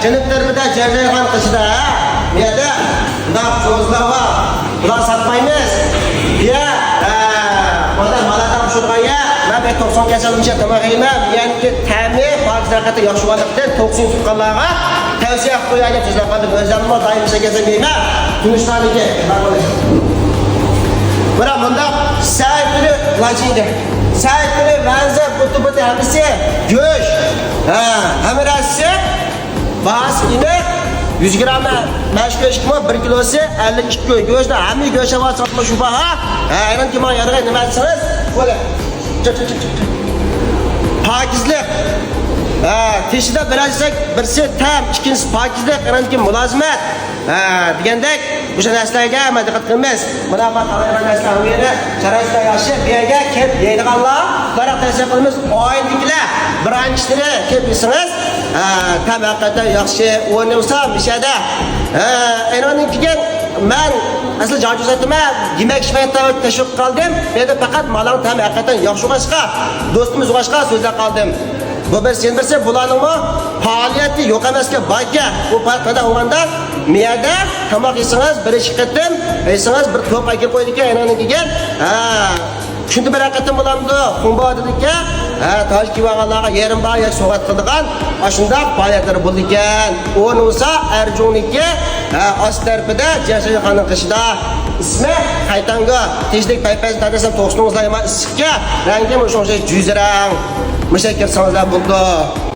Cennetlerinde cerreyhan kışıda neydi? Bunlar çoğuzlar var. Bunlar satmayınız. Ya Oda maladan şuraya ben 90 yaşalımca tamamıyla yani təmi pakizakatı yaşıvalıqdan 90 tutqanlarga tavsiye qo'yaylik sizlarga o'zimni doimcha kezamayman. Tunishlarga Bura bunda saytini lajida. Saytini ranza butu hamisi go'sht. Hamirasi bas ini 100 gram mash go'shtmi 1 kilosi 52 ko'y. Go'shtni hamma go'sht va sotma shu baha. Aynan kim yarg'a nima desiniz? Bo'la. Pakizlik. Teshida bilasiz, birisi tam, ikkinchisi pakizlik, aynan mulozimat. Degandek o'sha narsalarga diqqat qilamiz. Mana bu qalayman narsalarni sharoitda yaxshi berga kelib yeydiganlar, qarab tashkil qilamiz. Oyliklar birinchisi kelib yesingiz, tam haqiqatan yaxshi o'ynasa bishada. Aynan keyin men asli joyjuzatma yemak ishmayotda tashviq qildim. Menda faqat malang tam haqiqatan yaxshi o'qishga, do'stimiz o'qishga so'zlar qoldim. Bu bir sen birse bulanımı faaliyeti yok emeske bayka bu parkada olanda miyada tamak yesiniz bir iş gittim yesiniz bir top akip koyduk ya inanın ki gel şimdi bir hakikaten bulandı kumba dedik ya taş gibi ağalara yerim bağ ya soğat kıldıgan aşında faaliyetleri bulduk ya onun olsa Ercun'daki Asterpi'de Cesayı Han'ın kışıda ismi Kaytangı tezlik paypazı tadesem toksunu uzayma ısıkya rengi müşon şey cüzren Müşekil sanatlar buldu.